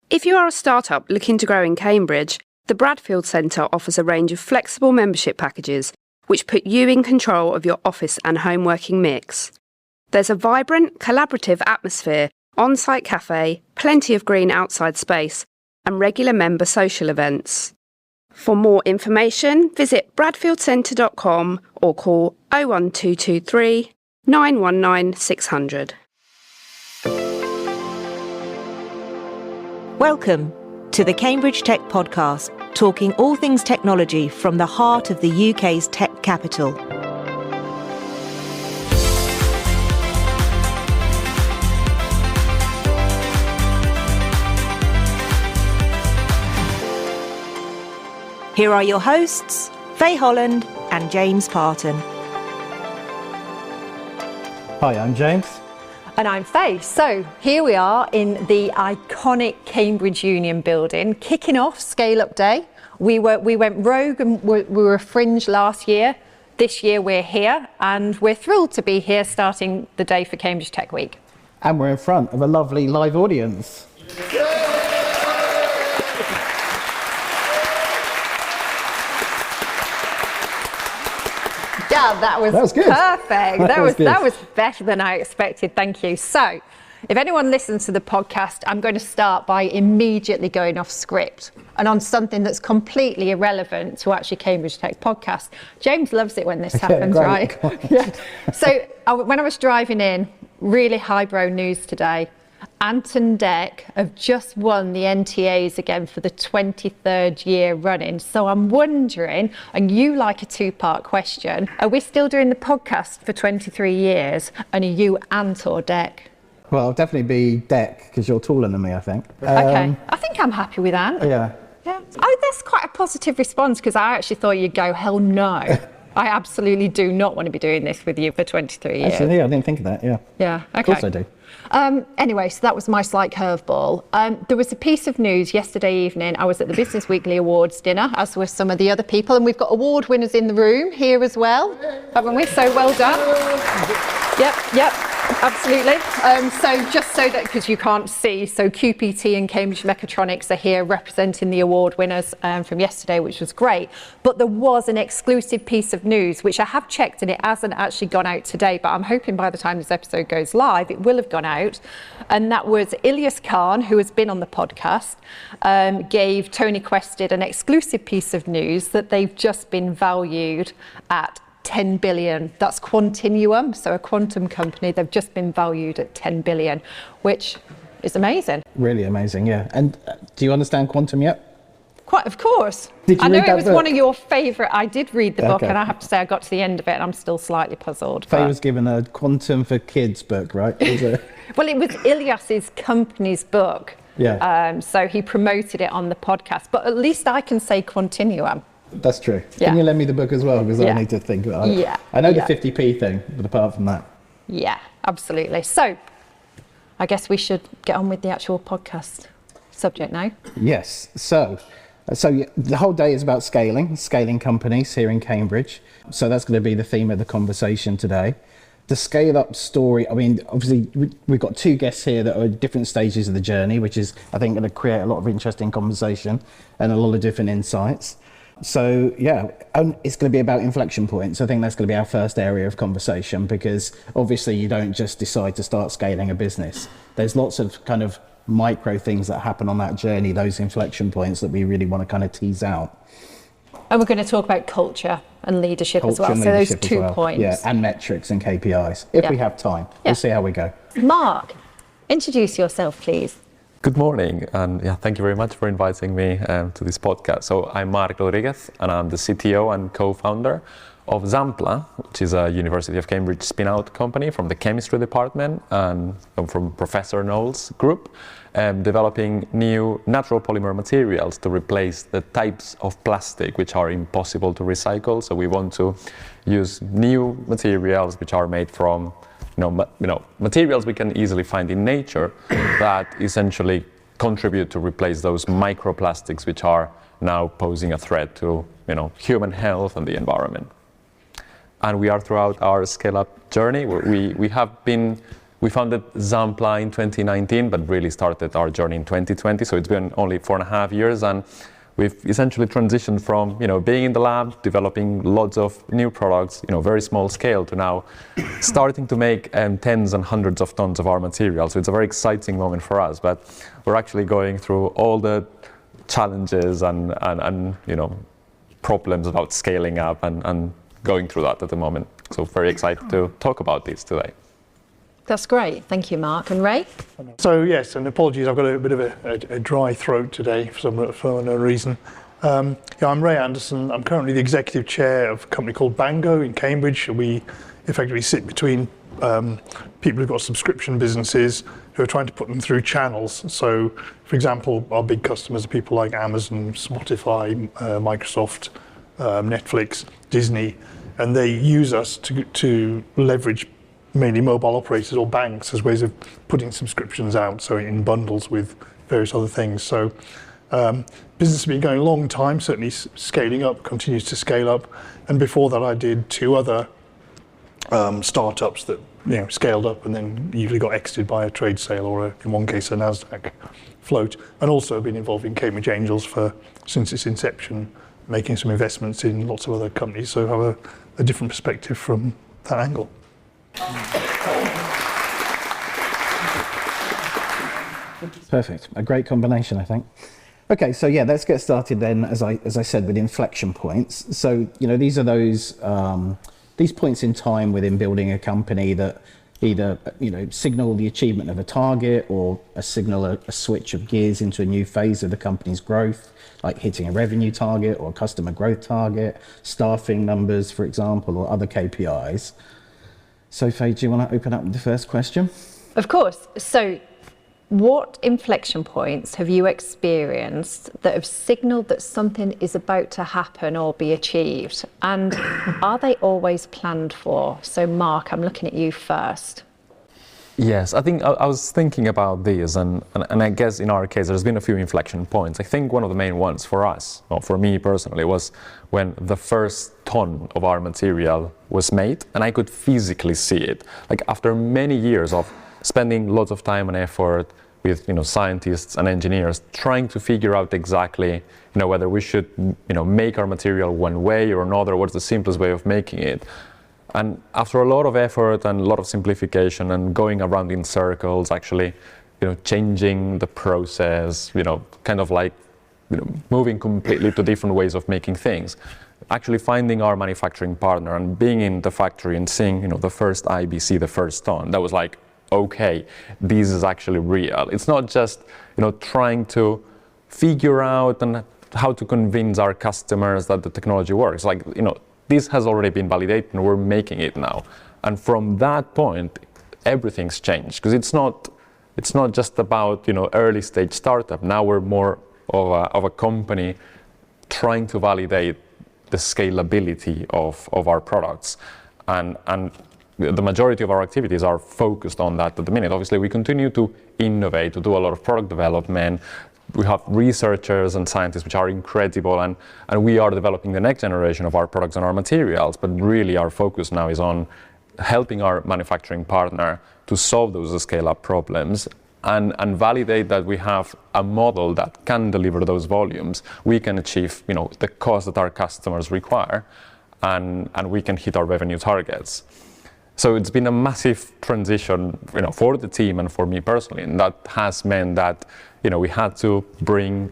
If you are a startup looking to grow in Cambridge, the Bradfield Centre offers a range of flexible membership packages which put you in control of your office and home working mix. There's a vibrant, collaborative atmosphere, on-site cafe, plenty of green outside space, and regular member social events. For more information, visit bradfieldcentre.com or call 01223 919 600. Welcome to the Cambridge Tech Podcast, talking all things technology from the heart of the UK's tech capital. Here are your hosts, Faye Holland and James Parton. Hi, I'm James. And I'm Faye. So here we are in the iconic Cambridge Union building, kicking off Scale-Up Day. We went rogue and we were a fringe last year. This year we're here and we're thrilled to be here starting the day for Cambridge Tech Week. And we're in front of a lovely live audience. Yeah, that was good. Perfect. That was better than I expected. Thank you. So, if anyone listens to the podcast, I'm going to start by immediately going off script and on something that's completely irrelevant to actually Cambridge Tech podcast. James loves it when this happens, right? Yeah. So, when I was driving in, really highbrow news today. Ant and Dec have just won the NTAs again for the 23rd year running. So I'm wondering, and you like a two-part question, are we still doing the podcast for 23 years? And are you Ant or Dec? Well, I'll definitely be Dec because you're taller than me, I think. Okay, I think I'm happy with Ant. Yeah. Oh, that's quite a positive response because I actually thought you'd go, hell no. I absolutely do not want to be doing this with you for 23 years. Actually, yeah, I didn't think of that, yeah. Yeah, okay. Of course I do. Anyway, so that was my slight curveball. There was a piece of news yesterday evening. I was at the Business Weekly Awards dinner, as were some of the other people, and we've got award winners in the room here as well, haven't we? So well done. Yep, absolutely. So just so that, because you can't see, so QPT and Cambridge Mechatronics are here representing the award winners from yesterday, which was great. But there was an exclusive piece of news, which I have checked and it hasn't actually gone out today, but I'm hoping by the time this episode goes live, it will have gone out. And that was Ilyas Khan, who has been on the podcast, gave Tony Quested an exclusive piece of news that they've just been valued at 10 billion. That's Quantinuum, so a quantum company. They've just been valued at 10 billion, which is amazing. Really amazing, yeah. And do you understand quantum yet? Quite, of course. Did you I know read that it was book? one of your favourite. I did read the book, Okay. and I have to say I got to the end of it and I'm still slightly puzzled. Faye was given a Quantum for Kids book, right? Well, it was Ilyas's company's book. Yeah. So he promoted it on the podcast, but at least I can say Quantinuum. That's true. Yeah. Can you lend me the book as well? Because Yeah. I need to think about it. Yeah. I know Yeah. the 50p thing, but apart from that. Yeah, absolutely. So I guess we should get on with the actual podcast subject now. Yes. So yeah, the whole day is about scaling companies here in Cambridge. So that's going to be the theme of the conversation today. The scale up story, I mean, obviously we've got two guests here that are at different stages of the journey, which is, I think, going to create a lot of interesting conversation and a lot of different insights. So yeah, it's going to be about inflection points. I think that's going to be our first area of conversation because obviously you don't just decide to start scaling a business. There's lots of kind of micro things that happen on that journey, those inflection points that we really want to kind of tease out. And we're going to talk about culture and leadership as well. And So those leadership as 2 well. points. Yeah, and metrics and KPIs, if Yeah. we have time. Yeah. We'll see how we go. Marc, introduce yourself, please. Good morning, and thank you very much for inviting me to this podcast. So I'm Marc Rodríguez, and I'm the CTO and co-founder of Xampla, which is a University of Cambridge spin-out company from the chemistry department and from Professor Knowles' group, developing new natural polymer materials to replace the types of plastic which are impossible to recycle. So we want to use new materials which are made from materials we can easily find in nature that essentially contribute to replace those microplastics which are now posing a threat to human health and the environment. And we are throughout our scale-up journey. We have been We founded Xampla in 2019, but really started our journey in 2020. So it's been only 4.5 years, and we've essentially transitioned from being in the lab, developing lots of new products, very small scale, to now starting to make tens and hundreds of tons of our material. So it's a very exciting moment for us. But we're actually going through all the challenges and problems about scaling up and going through that at the moment. So very excited to talk about this today. That's great. Thank you, Marc. And Ray? So yes, and apologies, I've got a bit of a dry throat today for no reason. I'm Ray Anderson. I'm currently the executive chair of a company called Bango in Cambridge. We effectively sit between people who've got subscription businesses who are trying to put them through channels. So, for example, our big customers are people like Amazon, Spotify, Microsoft, Netflix, Disney, and they use us to leverage mainly mobile operators or banks as ways of putting subscriptions out, so in bundles with various other things. So business has been going a long time, certainly scaling up, continues to scale up. And before that I did 2 other startups that scaled up and then usually got exited by a trade sale or in one case a NASDAQ float. And also been involved in Cambridge Angels since its inception, making some investments in lots of other companies, so have a different perspective from that angle. Perfect. A great combination, I think. Okay, so yeah, let's get started then, as I said, with inflection points. So, these are these points in time within building a company that either, signal the achievement of a target or signal a switch of gears into a new phase of the company's growth, like hitting a revenue target or a customer growth target, staffing numbers, for example, or other KPIs. So, Faye, do you want to open up with the first question? Of course. So, what inflection points have you experienced that have signalled that something is about to happen or be achieved? And are they always planned for? So, Marc, I'm looking at you first. Yes, I think I was thinking about this, and I guess in our case there's been a few inflection points. I think one of the main ones for us, or for me personally, was when the first ton of our material was made and I could physically see it. Like after many years of spending lots of time and effort with scientists and engineers trying to figure out exactly whether we should make our material one way or another, what's the simplest way of making it. And after a lot of effort and a lot of simplification and going around in circles, actually, changing the process, kind of like, moving completely to different ways of making things, actually finding our manufacturing partner and being in the factory and seeing, the first IBC, the first ton, that was like, okay, this is actually real. It's not just, trying to figure out and how to convince our customers that the technology works. Like, this has already been validated and we're making it now. And from that point, everything's changed, because it's not just about, early stage startup. Now we're more of a company trying to validate the scalability of our products. And the majority of our activities are focused on that at the minute. Obviously, we continue to innovate, to do a lot of product development. We have researchers and scientists which are incredible, and we are developing the next generation of our products and our materials, but really our focus now is on helping our manufacturing partner to solve those scale-up problems and validate that we have a model that can deliver those volumes. We can achieve the cost that our customers require, and we can hit our revenue targets. So it's been a massive transition, for the team and for me personally, and that has meant that, we had to bring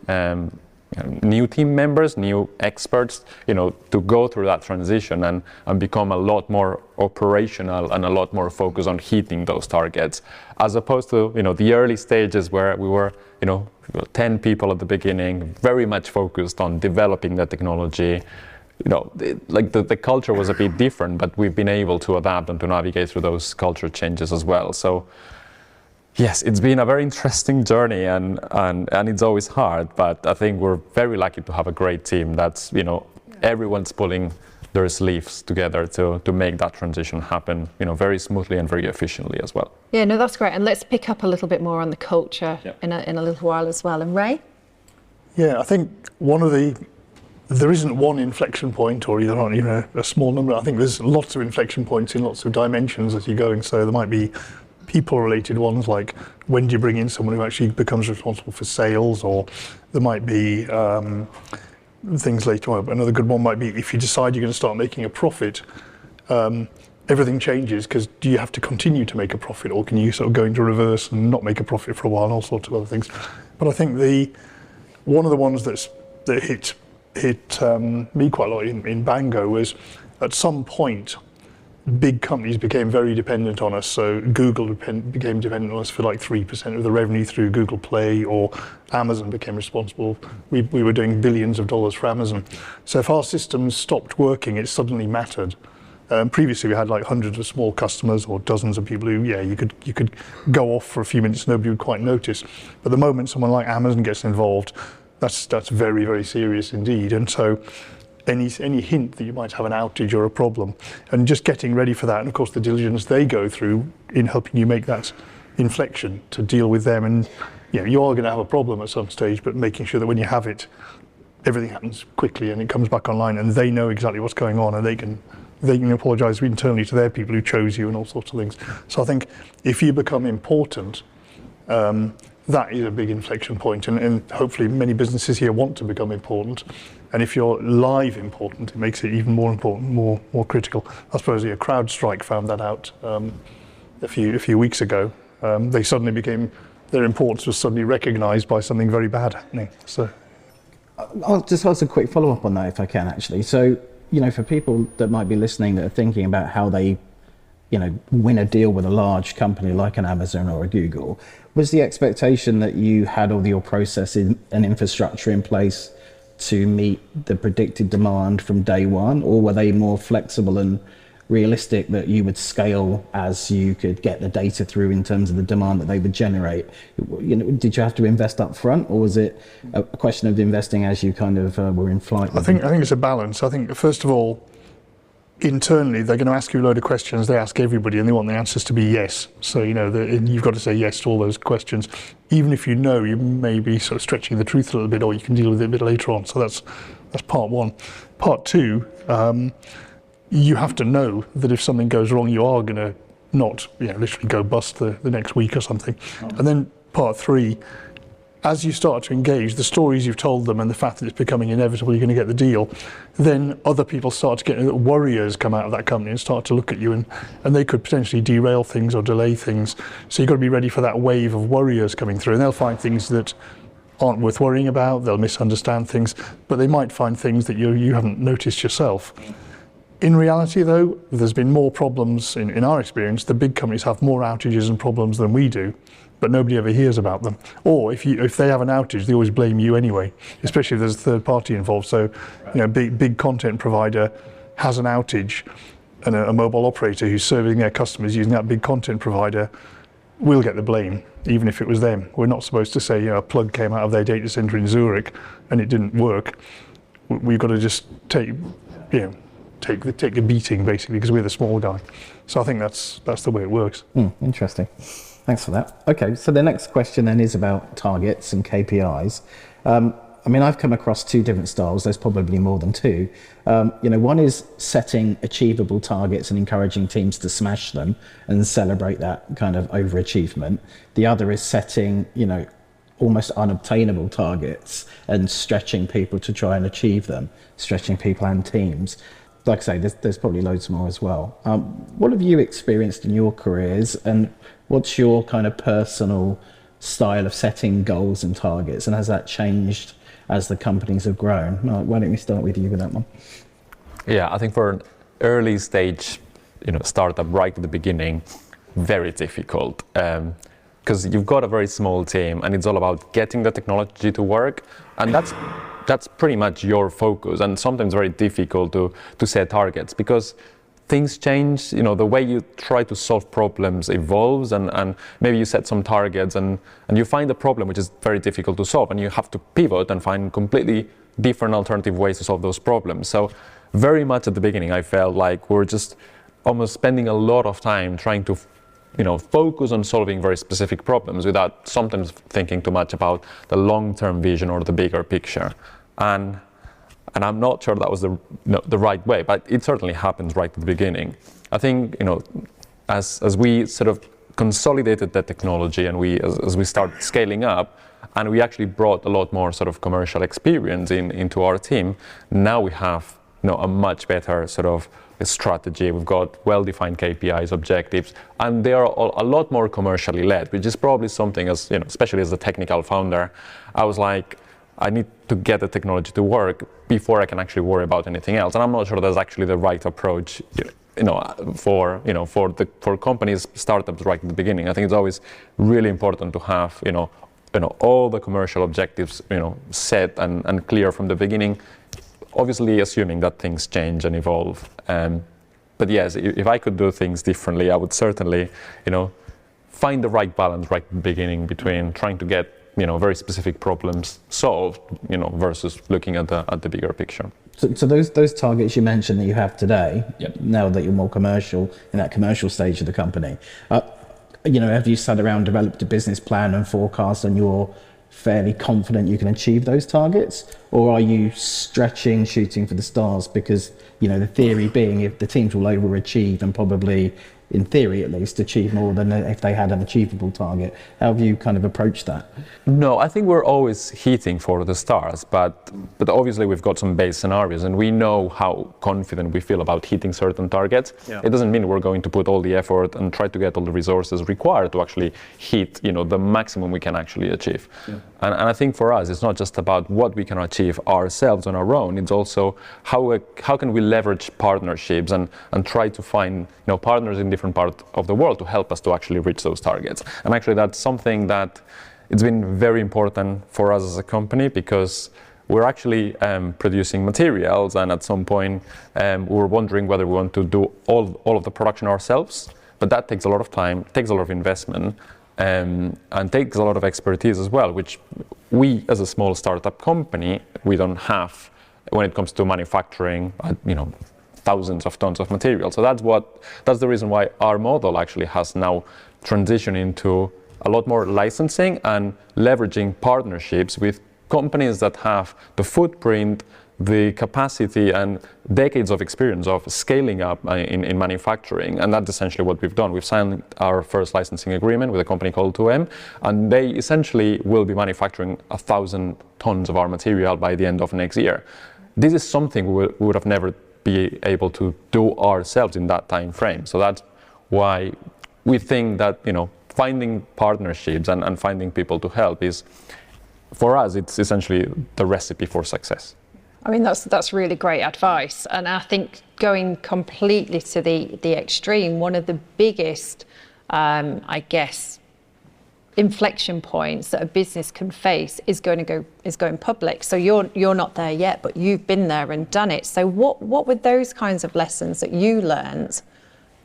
new team members, new experts, to go through that transition and become a lot more operational and a lot more focused on hitting those targets, as opposed to, the early stages where we were, 10 people at the beginning, very much focused on developing the technology. The culture was a bit different, but we've been able to adapt and to navigate through those culture changes as well. So yes, it's been a very interesting journey, and it's always hard, but I think we're very lucky to have a great team that's, everyone's pulling their sleeves together to make that transition happen, very smoothly and very efficiently as well. Yeah, no, that's great. And let's pick up a little bit more on the culture in a little while as well. And Ray? Yeah, I think there isn't one inflection point, or even a small number. I think there's lots of inflection points in lots of dimensions as you're going. So there might be people-related ones, like when do you bring in someone who actually becomes responsible for sales, or there might be things later on. Another good one might be if you decide you're going to start making a profit, everything changes, because do you have to continue to make a profit, or can you sort of go into reverse and not make a profit for a while, and all sorts of other things. But I think one of the ones that hit me quite a lot in Bango was, at some point, big companies became very dependent on us. So Google became dependent on us for like 3% of the revenue through Google Play, or Amazon became responsible. We were doing billions of dollars for Amazon. So if our systems stopped working, it suddenly mattered. Previously, we had like hundreds of small customers or dozens of people who, you could go off for a few minutes, nobody would quite notice. But the moment someone like Amazon gets involved, that's very, very serious indeed. And so any hint that you might have an outage or a problem, and just getting ready for that, and of course the diligence they go through in helping you make that inflection to deal with them. And you are going to have a problem at some stage, but making sure that when you have it, everything happens quickly and it comes back online, and they know exactly what's going on, and they can apologise internally to their people who chose you and all sorts of things. So I think if you become important, that is a big inflection point, and hopefully many businesses here want to become important. And if you're live important, it makes it even more important, more critical. I suppose CrowdStrike found that out a few weeks ago. They suddenly became, their importance was suddenly recognised by something very bad happening. So I'll just ask a quick follow-up on that if I can, actually. So, for people that might be listening that are thinking about how they, win a deal with a large company like an Amazon or a Google, was the expectation that you had all your processes and infrastructure in place to meet the predicted demand from day one, or were they more flexible and realistic that you would scale as you could get the data through in terms of the demand that they would generate? Did you have to invest up front, or was it a question of investing as you kind of were in flight? I think it's a balance. I think, first of all, internally they're going to ask you a load of questions. They ask everybody, and they want the answers to be yes. So you've got to say yes to all those questions, even if you may be sort of stretching the truth a little bit, or you can deal with it a bit later on. So that's part one. Part two, you have to know that if something goes wrong, you are going to not literally go bust the next week or something. And then part three, as you start to engage, the stories you've told them and the fact that it's becoming inevitable you're going to get the deal, then other people start to get, warriors come out of that company and start to look at you, and they could potentially derail things or delay things. So you've got to be ready for that wave of warriors coming through, and they'll find things that aren't worth worrying about, they'll misunderstand things, but they might find things that you haven't noticed yourself. In reality, though, there's been more problems in our experience. The big companies have more outages and problems than we do, but nobody ever hears about them. Or if they have an outage, they always blame you anyway, especially if there's a third party involved. So, big content provider has an outage, and a mobile operator who's serving their customers using that big content provider will get the blame, even if it was them. We're not supposed to say, a plug came out of their data center in Zurich and it didn't work. We've got to just take a beating, basically, because we're the small guy. So I think that's the way it works. Interesting. Thanks for that. Okay, so the next question then is about targets and KPIs. I've come across two different styles. There's probably more than two. One is setting achievable targets and encouraging teams to smash them and celebrate that kind of overachievement. The other is setting, almost unobtainable targets and stretching people to try and achieve them, stretching people and teams. Like I say, there's probably loads more as well. What have you experienced in your careers, and what's your kind of personal style of setting goals and targets, and has that changed as the companies have grown? Marc, why don't we start with you with that one? Yeah, I think for an early stage, startup right at the beginning, very difficult, because you've got a very small team, and it's all about getting the technology to work, and that's pretty much your focus, and sometimes very difficult to set targets because things change. The way you try to solve problems evolves, and maybe you set some targets and you find a problem which is very difficult to solve, and you have to pivot and find completely different alternative ways to solve those problems. So very much at the beginning I felt like we're just almost spending a lot of time trying to focus on solving very specific problems without sometimes thinking too much about the long-term vision or the bigger picture. And I'm not sure that was the right way, but it certainly happens right at the beginning. I think, as we sort of consolidated that technology, and as we start scaling up, and we actually brought a lot more sort of commercial experience into our team. Now we have a much better sort of strategy. We've got well-defined KPIs, objectives, and they are a lot more commercially led, which is probably something, as especially as the technical founder, I was like, I need to get the technology to work before I can actually worry about anything else. And I'm not sure that's actually the right approach, for companies, startups right at the beginning. I think it's always really important to have, all the commercial objectives, set and clear from the beginning. Obviously, assuming that things change and evolve. But yes, if I could do things differently, I would certainly, find the right balance right at the beginning between trying to get, very specific problems solved, versus looking at the bigger picture. So those targets you mentioned that you have today, Yep. now that you're more commercial, in that commercial stage of the company, have you sat around, developed a business plan and forecast, and you're fairly confident you can achieve those targets? Or are you stretching, shooting for the stars? Because, the theory being, if the teams will overachieve and probably, in theory at least, achieve more than if they had an achievable target. How have you kind of approached that? No, I think we're always hitting for the stars, but obviously we've got some base scenarios, and we know how confident we feel about hitting certain targets. Yeah. It doesn't mean we're going to put all the effort and try to get all the resources required to actually hit, the maximum we can actually achieve. Yeah. And I think for us, it's not just about what we can achieve ourselves on our own. It's also how can we leverage partnerships and try to find, partners in different parts of the world to help us to actually reach those targets. And actually, that's something that it's been very important for us as a company, because we're actually producing materials, and at some point we were wondering whether we want to do all of the production ourselves. But that takes a lot of time, takes a lot of investment, and takes a lot of expertise as well, which we as a small startup company, we don't have when it comes to manufacturing, thousands of tons of material. So that's the reason why our model actually has now transitioned into a lot more licensing and leveraging partnerships with companies that have the footprint, the capacity and decades of experience of scaling up in manufacturing. And that's essentially what we've done. We've signed our first licensing agreement with a company called 2M, and they essentially will be manufacturing 1,000 tons of our material by the end of next year. This is something we would have never be able to do ourselves in that time frame. So that's why we think that, finding partnerships and finding people to help is, for us, it's essentially the recipe for success. I mean, that's really great advice. And I think going completely to the extreme, one of the biggest, inflection points that a business can face is going public. So you're not there yet, but you've been there and done it. So what were those kinds of lessons that you learned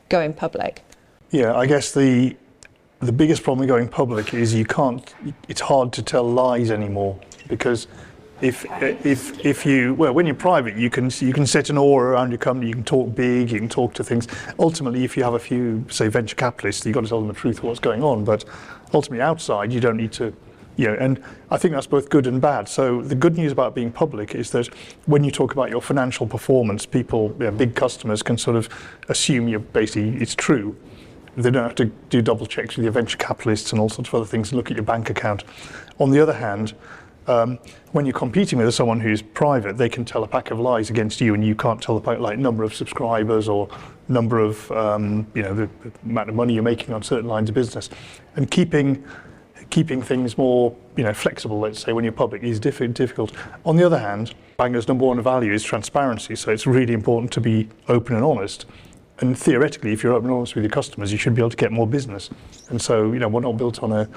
going public? Yeah, I guess the biggest problem with going public is it's hard to tell lies anymore, because when you're private, you can set an aura around your company, you can talk big, you can talk to things. Ultimately, if you have a few, say, venture capitalists, you've got to tell them the truth of what's going on. But ultimately, outside, you don't need to, and I think that's both good and bad. So the good news about being public is that when you talk about your financial performance, people, big customers can sort of assume it's true. They don't have to do double checks with your venture capitalists and all sorts of other things and look at your bank account. On the other hand, when you're competing with someone who's private, they can tell a pack of lies against you, and you can't tell like number of subscribers or number of the amount of money you're making on certain lines of business. And keeping things more flexible, let's say, when you're public is difficult. On the other hand, Bango's number one value is transparency, so it's really important to be open and honest. And theoretically, if you're open and honest with your customers, you should be able to get more business. And so, we're not built on a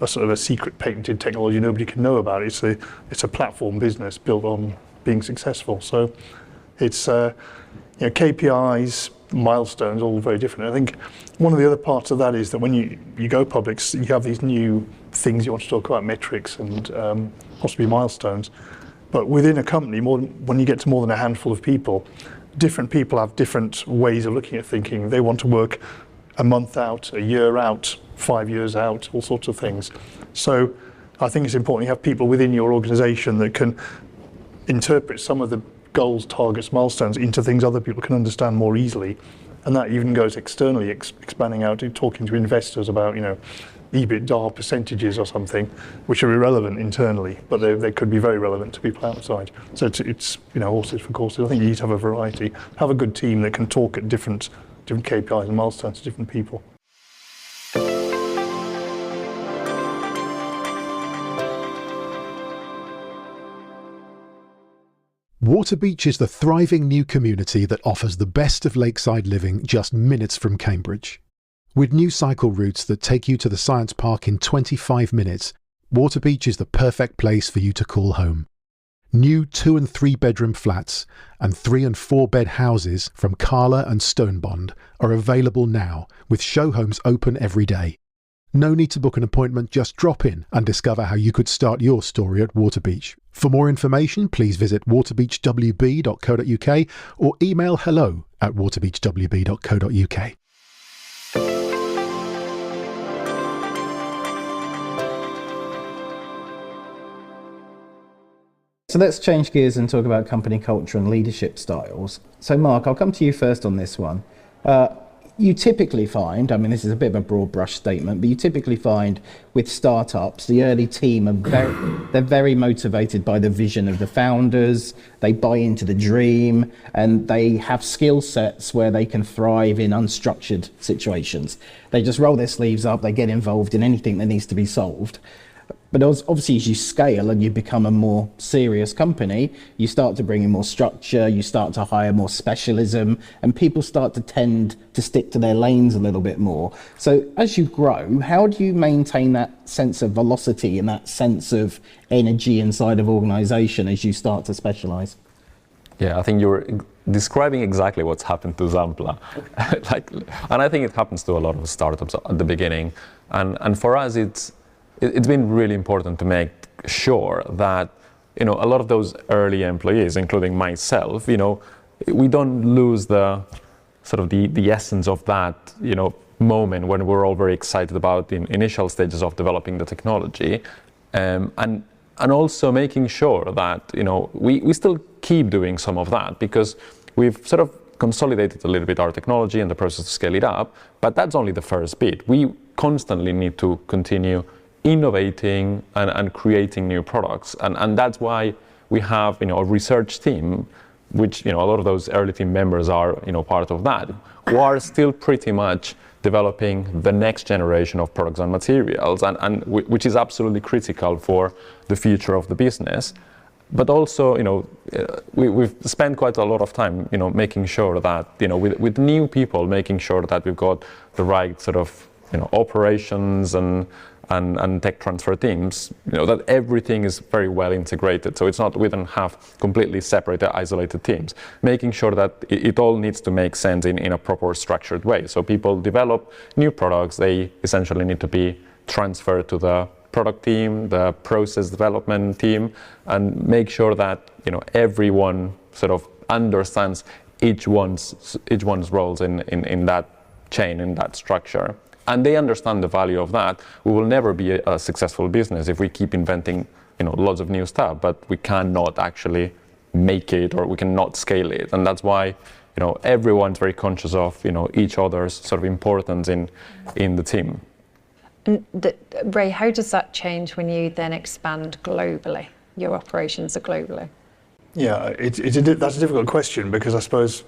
sort of a secret patented technology nobody can know about. It's a platform business built on being successful. So it's KPIs, milestones, all very different. I think one of the other parts of that is that when you go public, you have these new things you want to talk about, metrics and possibly milestones. But within a company, when you get to more than a handful of people, different people have different ways of looking at thinking. They want to work a month out, a year out, 5 years out, all sorts of things. So I think it's important you have people within your organization that can interpret some of the goals, targets, milestones into things other people can understand more easily. And that even goes externally, expanding out to talking to investors about, EBITDA percentages or something, which are irrelevant internally, but they could be very relevant to people outside. So it's horses for courses. I think you need to have a variety, have a good team that can talk at different KPIs and milestones to different people. Waterbeach is the thriving new community that offers the best of lakeside living just minutes from Cambridge. With new cycle routes that take you to the Science Park in 25 minutes, Waterbeach is the perfect place for you to call home. New 2 and 3 bedroom flats and 3 and 4 bed houses from Carla and Stonebond are available now, with show homes open every day. No need to book an appointment, just drop in and discover how you could start your story at Waterbeach. For more information, please visit waterbeachwb.co.uk or email hello@waterbeachwb.co.uk. So let's change gears and talk about company culture and leadership styles. So Marc, I'll come to you first on this one. You typically find, this is a bit of a broad brush statement, but you typically find with startups, the early team are they're very motivated by the vision of the founders, they buy into the dream, and they have skill sets where they can thrive in unstructured situations. They just roll their sleeves up, they get involved in anything that needs to be solved. But obviously as you scale and you become a more serious company, you start to bring in more structure, you start to hire more specialism, and people start to tend to stick to their lanes a little bit more. So as you grow, how do you maintain that sense of velocity and that sense of energy inside of organization as you start to specialize? Yeah, I think you're describing exactly what's happened to Xampla. And I think it happens to a lot of startups at the beginning. And for us, it's been really important to make sure that, a lot of those early employees, including myself, we don't lose the sort of the essence of that, moment when we're all very excited about the initial stages of developing the technology, and also making sure that, we still keep doing some of that, because we've sort of consolidated a little bit our technology and the process to scale it up, but that's only the first bit. We constantly need to continue innovating and creating new products, and that's why we have a research team, which a lot of those early team members are part of that, who are still pretty much developing the next generation of products and materials, and which is absolutely critical for the future of the business. But also, we've spent quite a lot of time, making sure that, with new people, making sure that we've got the right sort of, operations and tech transfer teams, that everything is very well integrated. So it's not, we don't have completely separated, isolated teams. Making sure that it all needs to make sense in a proper structured way. So people develop new products, they essentially need to be transferred to the product team, the process development team, and make sure that everyone sort of understands each one's roles in that chain, in that structure. And they understand the value of that. We will never be a successful business if we keep inventing, lots of new stuff, but we cannot actually make it, or we cannot scale it. And that's why, everyone's very conscious of, each other's sort of importance in the team. And Ray, how does that change when you then expand globally? Your operations are globally. Yeah, that's a difficult question, because I suppose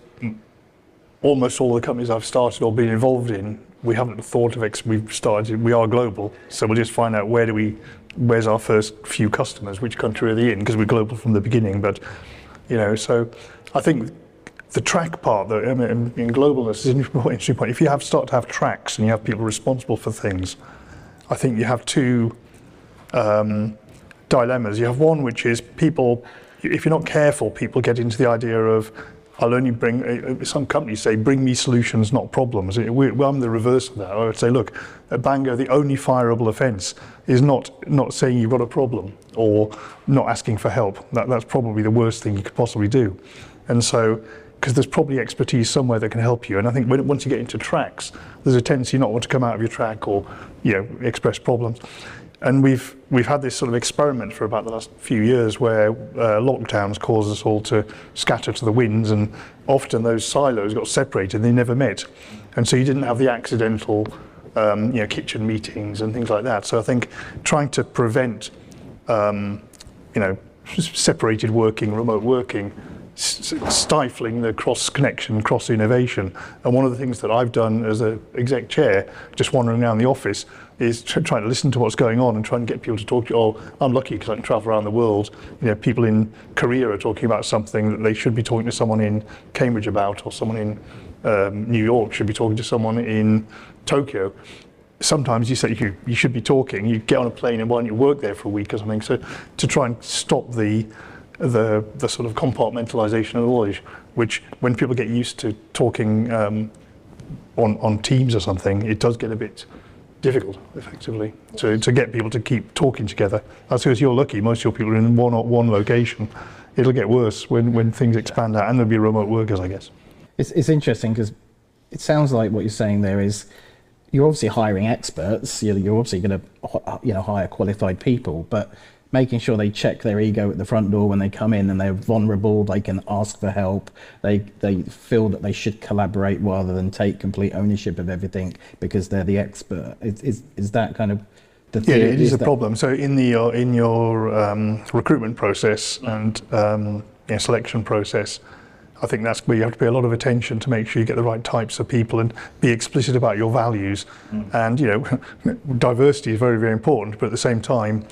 almost all the companies I've started or been involved in, we haven't thought of we are global, so we'll just find out where's our first few customers, which country are they in, because we're global from the beginning. But so I think the track part, though, in globalness is an interesting point. If you start to have tracks and you have people responsible for things, I think you have two dilemmas. You have one, which is people, if you're not careful, people get into the idea of, I'll only bring, some companies say, bring me solutions, not problems. I'm the reverse of that. I would say, look, at Bango, the only fireable offence is not saying you've got a problem or not asking for help. That's probably the worst thing you could possibly do. And so, because there's probably expertise somewhere that can help you. And I think once you get into tracks, there's a tendency not to want to come out of your track or express problems. And we've had this sort of experiment for about the last few years where lockdowns caused us all to scatter to the winds, and often those silos got separated and they never met. And so you didn't have the accidental kitchen meetings and things like that. So I think trying to prevent separated working, remote working, stifling the cross-connection, cross-innovation. And one of the things that I've done as an exec chair, just wandering around the office, is trying to listen to what's going on and trying to get people to talk to you. Oh, I'm lucky because I can travel around the world. People in Korea are talking about something that they should be talking to someone in Cambridge about, or someone in New York should be talking to someone in Tokyo. Sometimes you say you should be talking, you get on a plane and why don't you work there for a week or something. So to try and stop the sort of compartmentalization of knowledge, which when people get used to talking on Teams or something, it does get a bit difficult, effectively, to get people to keep talking together. That's because you're lucky, most of your people are in one location. It'll get worse when things expand out, and there'll be remote workers, I guess. It's interesting because it sounds like what you're saying there is you're obviously hiring experts, you're obviously going to hire qualified people, but making sure they check their ego at the front door when they come in and they're vulnerable, they can ask for help, they feel that they should collaborate rather than take complete ownership of everything because they're the expert. Is that kind of the theory? Yeah, it is a problem. So in your recruitment process and selection process, I think that's where you have to pay a lot of attention to make sure you get the right types of people and be explicit about your values. And diversity is very, very important, but at the same time,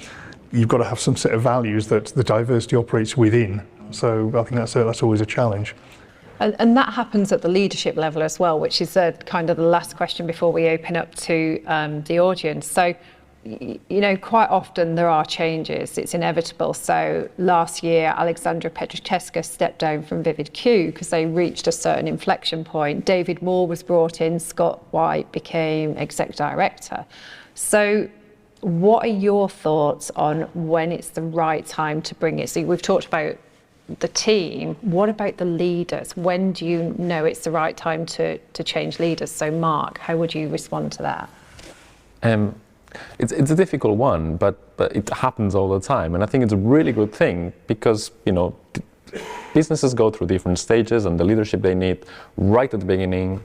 you've got to have some set of values that the diversity operates within. So I think that's always a challenge. And that happens at the leadership level as well, which is kind of the last question before we open up to the audience. So, quite often there are changes. It's inevitable. So last year, Alexandra Petrucheska stepped down from Vivid Q because they reached a certain inflection point. David Moore was brought in. Scott White became exec director. So what are your thoughts on when it's the right time to bring it? So we've talked about the team. What about the leaders? When do you know it's the right time to change leaders? So Marc, how would you respond to that? It's a difficult one, but it happens all the time, and I think it's a really good thing because businesses go through different stages, and the leadership they need right at the beginning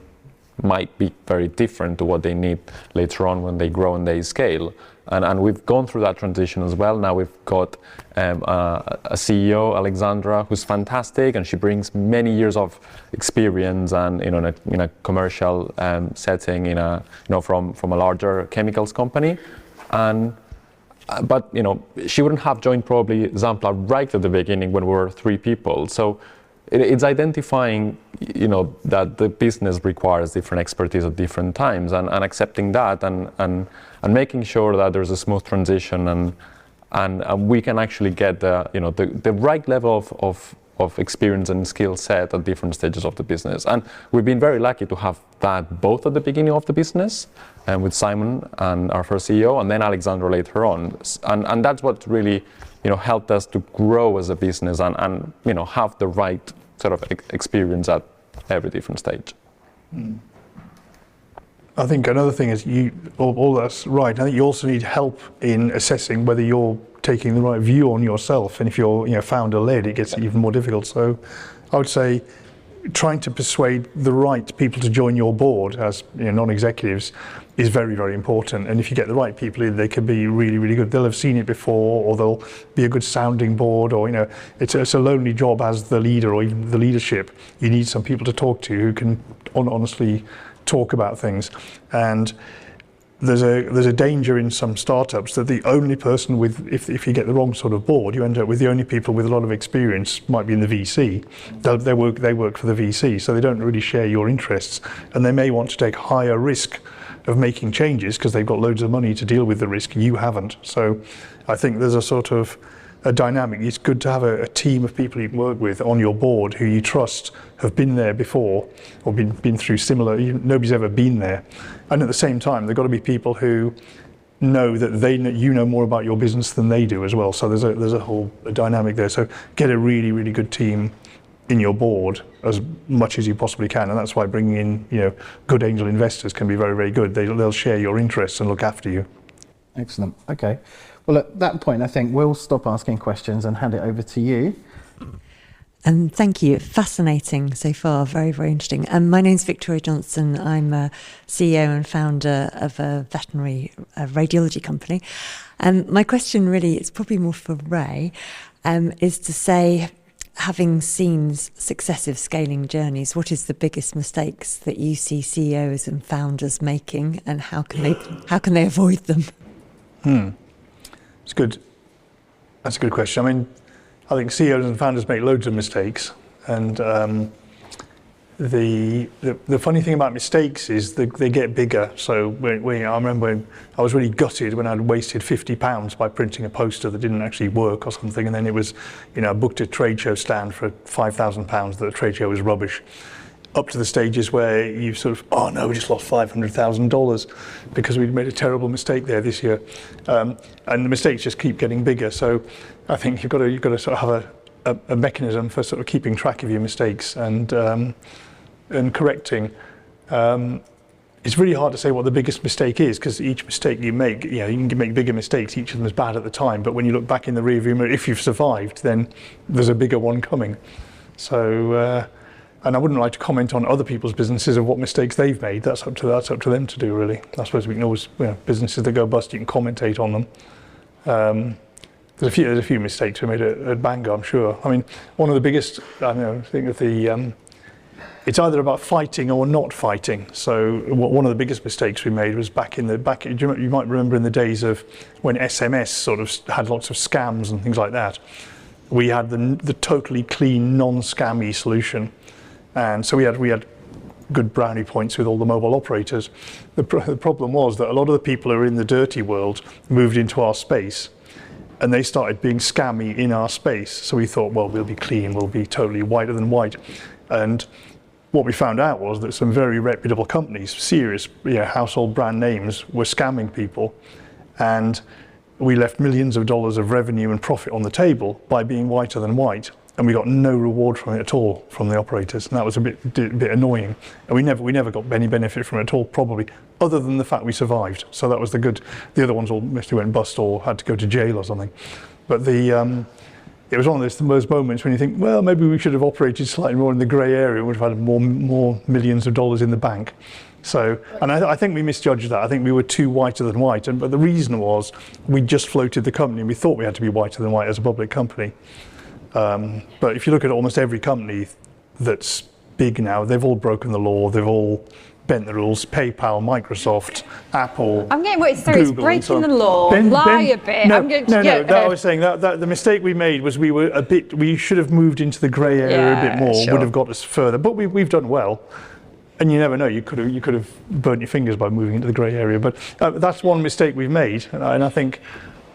might be very different to what they need later on when they grow and they scale. And we've gone through that transition as well. Now we've got a CEO, Alexandra, who's fantastic, and she brings many years of experience and in a commercial setting, from a larger chemicals company. But she wouldn't have joined probably Xampla right at the beginning when we were 3 people. So it's identifying, that the business requires different expertise at different times, and accepting that, and making sure that there's a smooth transition, and we can actually get the right level of experience and skill set at different stages of the business. And we've been very lucky to have that both at the beginning of the business, and with Simon and our first CEO, and then Alexandra later on, and that's what really helped us to grow as a business and have the right sort of experience at every different stage. I think another thing is all that's right. I think you also need help in assessing whether you're taking the right view on yourself, and if you're founder-led, it gets even more difficult. So I would say trying to persuade the right people to join your board as non-executives is very, very important. And if you get the right people in, they can be really, really good. They'll have seen it before, or they'll be a good sounding board, or it's a lonely job as the leader or even the leadership. You need some people to talk to who can honestly talk about things. And there's a danger in some startups that the only person if you get the wrong sort of board, you end up with the only people with a lot of experience might be in the VC. They work for the VC, so they don't really share your interests, and they may want to take higher risk of making changes because they've got loads of money to deal with the risk. You haven't. So I think there's a sort of a dynamic. It's good to have a team of people you can work with on your board who you trust have been there before or been through similar. Nobody's ever been there, and at the same time, they've got to be people who know that you know more about your business than they do as well. So there's a whole dynamic there. So get a really, really good team in your board as much as you possibly can, and that's why bringing in good angel investors can be very, very good. They'll share your interests and look after you. Excellent. Okay. Well, at that point, I think we'll stop asking questions and hand it over to you. And thank you. Fascinating so far. Very, very interesting. My name's Victoria Johnson. I'm a CEO and founder of a veterinary radiology company. My question really, it's probably more for Ray, is to say, having seen successive scaling journeys, what is the biggest mistakes that you see CEOs and founders making, and how can they avoid them? It's good. That's a good question. I mean, I think CEOs and founders make loads of mistakes, and the funny thing about mistakes is they get bigger. So I remember when I was really gutted when I'd wasted £50 by printing a poster that didn't actually work or something, and then it was, I booked a trade show stand for £5,000 that the trade show was rubbish. Up to the stages where you sort of, oh no, we just lost $500,000 because we'd made a terrible mistake there this year, and the mistakes just keep getting bigger. So I think you've got to sort of have a mechanism for sort of keeping track of your mistakes and correcting. It's really hard to say what the biggest mistake is, because each mistake you make, you can make bigger mistakes. Each of them is bad at the time, but when you look back in the rearview mirror, if you've survived, then there's a bigger one coming. So. And I wouldn't like to comment on other people's businesses of what mistakes they've made. That's up to them to do, really. I suppose we can always, businesses that go bust, you can commentate on them. There's a few mistakes we made at Bango, I'm sure. I mean, one of the biggest, I think of the, it's either about fighting or not fighting. So one of the biggest mistakes we made was you might remember in the days of when SMS sort of had lots of scams and things like that. We had the totally clean, non-scammy solution. And so we had good brownie points with all the mobile operators. The problem was that a lot of the people who are in the dirty world moved into our space, and they started being scammy in our space. So we thought, well, we'll be clean, we'll be totally whiter than white. And what we found out was that some very reputable companies, serious household brand names, were scamming people. And we left millions of dollars of revenue and profit on the table by being whiter than white. And we got no reward from it at all from the operators, and that was a bit annoying. And we never got any benefit from it at all, probably, other than the fact we survived. So that was the good. The other ones all mostly went bust or had to go to jail or something. But it was one of those moments when you think, well, maybe we should have operated slightly more in the grey area, would have had more millions of dollars in the bank. So, and I think we misjudged that. I think we were too whiter than white, but the reason was we just floated the company, and we thought we had to be whiter than white as a public company. But if you look at almost every company that's big now, they've all broken the law, they've all bent the rules. PayPal, Microsoft, Apple, I'm getting what it's Google, breaking the law, lie a bit. I was saying that the mistake we made was we should have moved into the grey area a bit more, sure. Would have got us further, but we've done well. And you never know, you could have burnt your fingers by moving into the grey area. But that's one mistake we've made, and I think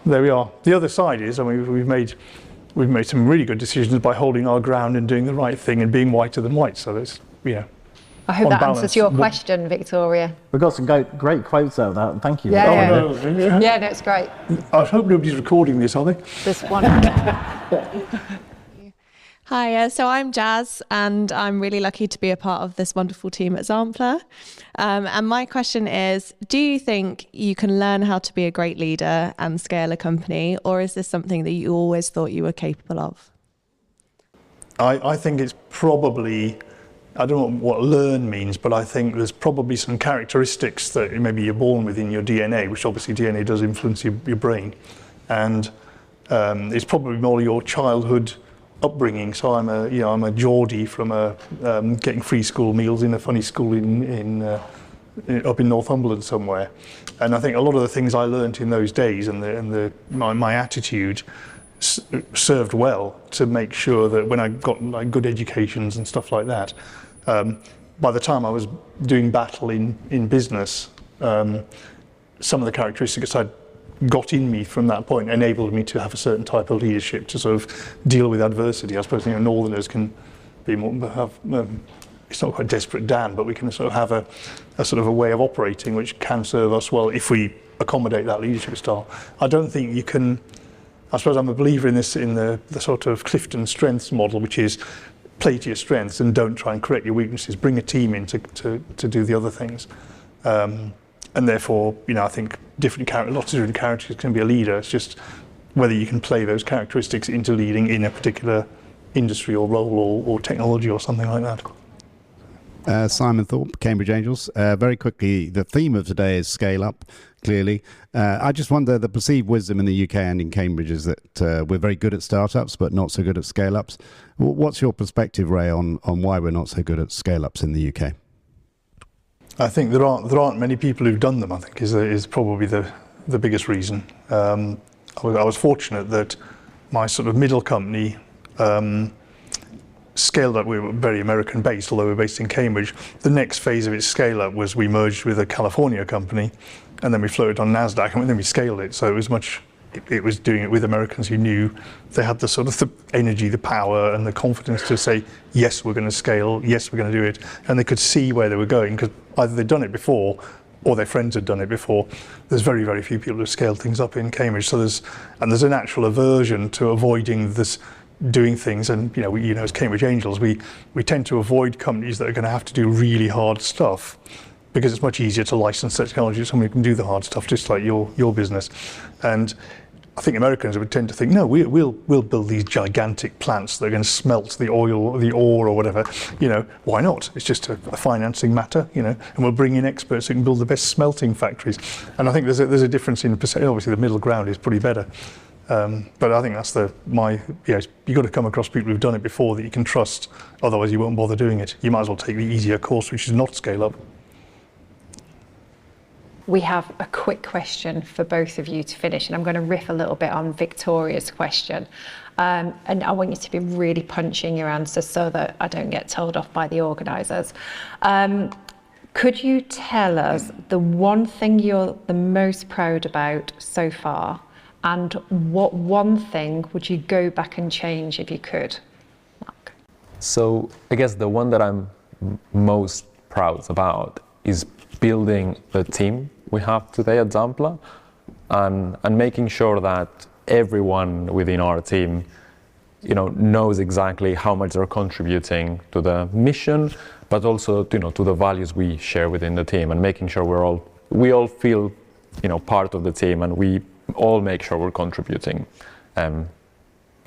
there we are. The other side is, I mean, we've made some really good decisions by holding our ground and doing the right thing and being whiter than white. So there's, I hope that answers your question, Victoria. We've got some great quotes out of that. Thank you. Yeah, no, it's great. I hope nobody's recording this, are they? There's one. Hi, so I'm Jazz, and I'm really lucky to be a part of this wonderful team at Xampla. And my question is, do you think you can learn how to be a great leader and scale a company, or is this something that you always thought you were capable of? I think it's probably, I don't know what learn means, but I think there's probably some characteristics that maybe you're born with in your DNA, which obviously DNA does influence your brain. And it's probably more your childhood upbringing. So I'm a Geordie from getting free school meals in a funny school up in Northumberland somewhere. And I think a lot of the things I learnt in those days and my attitude served well to make sure that when I got like good educations and stuff like that, by the time I was doing battle in business, some of the characteristics I'd got in me from that point enabled me to have a certain type of leadership to sort of deal with adversity. I suppose Northerners can be more it's not quite desperate Dan, but we can sort of have a sort of a way of operating which can serve us well if we accommodate that leadership style. I don't think you can. I suppose I'm a believer in this, in the sort of Clifton strengths model, which is play to your strengths and don't try and correct your weaknesses. Bring a team in to do the other things. And therefore, I think lots of different characters can be a leader. It's just whether you can play those characteristics into leading in a particular industry or role or technology or something like that. Simon Thorpe, Cambridge Angels. Very quickly, the theme of today is scale up, clearly. I just wonder, the perceived wisdom in the UK and in Cambridge is that we're very good at startups, but not so good at scale ups. What's your perspective, Ray, on why we're not so good at scale ups in the UK? I think there aren't many people who've done them, I think, is probably the biggest reason. I was fortunate that my sort of middle company scaled up. We were very American based, although we were based in Cambridge. The next phase of its scale up was we merged with a California company, and then we floated on NASDAQ, and then we scaled it. So it was doing it with Americans who knew they had the sort of the energy, the power, and the confidence to say, yes, we're going to scale, yes, we're going to do it. And they could see where they were going, because either they'd done it before or their friends had done it before. There's very, very few people who scaled things up in Cambridge. So there's a natural aversion to avoiding this, doing things. And as Cambridge Angels, we tend to avoid companies that are going to have to do really hard stuff, because it's much easier to license technology to someone who can do the hard stuff, just like your business. And I think Americans would tend to think, no, we'll build these gigantic plants that are going to smelt the oil, the ore, or whatever. Why not? It's just a financing matter, and we'll bring in experts who can build the best smelting factories. And I think there's a difference in percent. Obviously, the middle ground is pretty better. But I think that's you've got to come across people who've done it before that you can trust. Otherwise, you won't bother doing it. You might as well take the easier course, which is not scale up. We have a quick question for both of you to finish, and I'm going to riff a little bit on Victoria's question. And I want you to be really punchy in your answers so that I don't get told off by the organisers. Could you tell us the one thing you're the most proud about so far, and what one thing would you go back and change if you could? Marc. So I guess the one that I'm most proud about is building the team we have today at Xampla, and making sure that everyone within our team, knows exactly how much they're contributing to the mission, but also, to the values we share within the team, and making sure we all feel, part of the team, and we all make sure we're contributing. And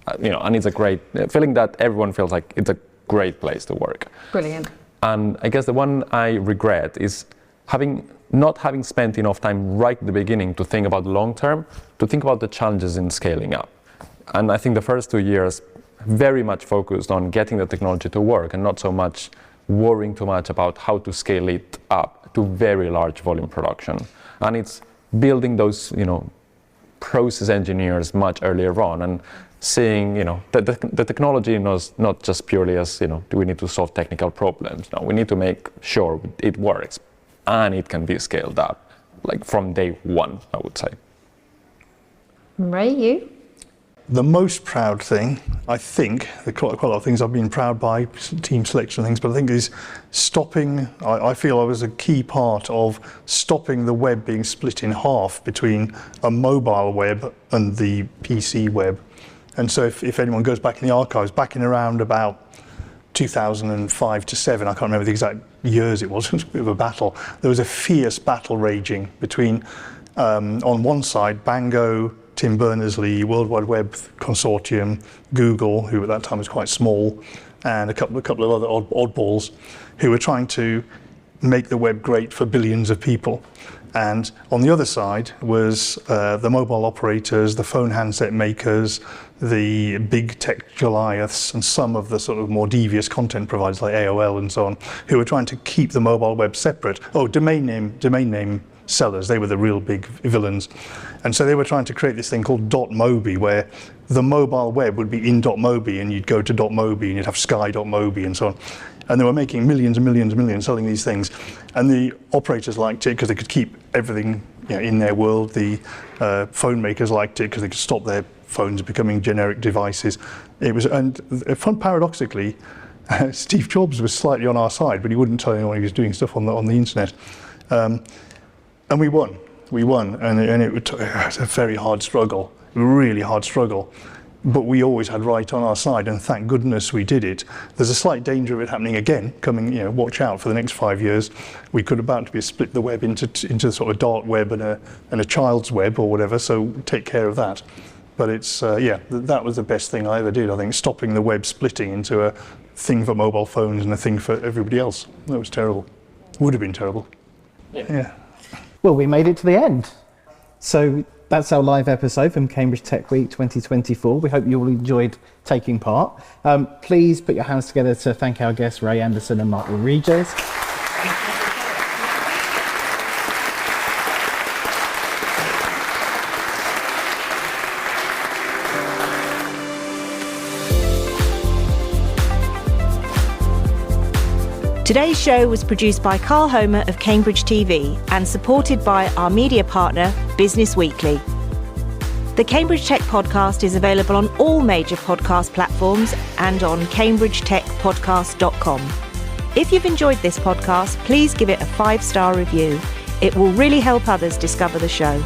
it's a great feeling that everyone feels like it's a great place to work. Brilliant. And I guess the one I regret is not having spent enough time right at the beginning to think about the long term, to think about the challenges in scaling up. And I think the first 2 years very much focused on getting the technology to work, and not so much worrying too much about how to scale it up to very large volume production. And it's building those, process engineers much earlier on, and seeing, the technology is not just purely as, do we need to solve technical problems? No, we need to make sure it works. And it can be scaled up, like from day one, I would say. Ray, you? The most proud thing, I think, quite a lot of things I've been proud by, team selection and things, but I think is stopping, I feel I was a key part of stopping the web being split in half between a mobile web and the PC web. And so if anyone goes back in the archives, back in around about 2005 to 7, I can't remember the exact years it was a bit of a battle. There was a fierce battle raging between, on one side, Bango, Tim Berners-Lee, World Wide Web Consortium, Google, who at that time was quite small, and a couple of other oddballs who were trying to make the web great for billions of people. And on the other side was the mobile operators, the phone handset makers, the big tech Goliaths, and some of the sort of more devious content providers like AOL and so on, who were trying to keep the mobile web separate. Oh, domain name sellers, they were the real big villains. And so they were trying to create this thing called .mobi, where the mobile web would be in .mobi, and you'd go to .mobi and you'd have sky.mobi and so on. And they were making millions and millions and millions selling these things. And the operators liked it because they could keep everything in their world. The phone makers liked it because they could stop their phones becoming generic devices. And paradoxically, Steve Jobs was slightly on our side, but he wouldn't tell anyone he was doing stuff on the internet. And we won, and it was a very hard struggle, really hard struggle. but we always had right on our side, and thank goodness we did it. There's a slight danger of it happening again, watch out for the next 5 years. We could about to be split the web into sort of dark web and a child's web or whatever, so take care of that. But it's, that was the best thing I ever did, I think, stopping the web splitting into a thing for mobile phones and a thing for everybody else. That was terrible. Would have been terrible. Yeah. Well, we made it to the end. So that's our live episode from Cambridge Tech Week 2024. We hope you all enjoyed taking part. Please put your hands together to thank our guests, Ray Anderson and Marc Rodríguez. Today's show was produced by Carl Homer of Cambridge TV and supported by our media partner, Business Weekly. The Cambridge Tech Podcast is available on all major podcast platforms and on cambridgetechpodcast.com. If you've enjoyed this podcast, please give it a 5-star review. It will really help others discover the show.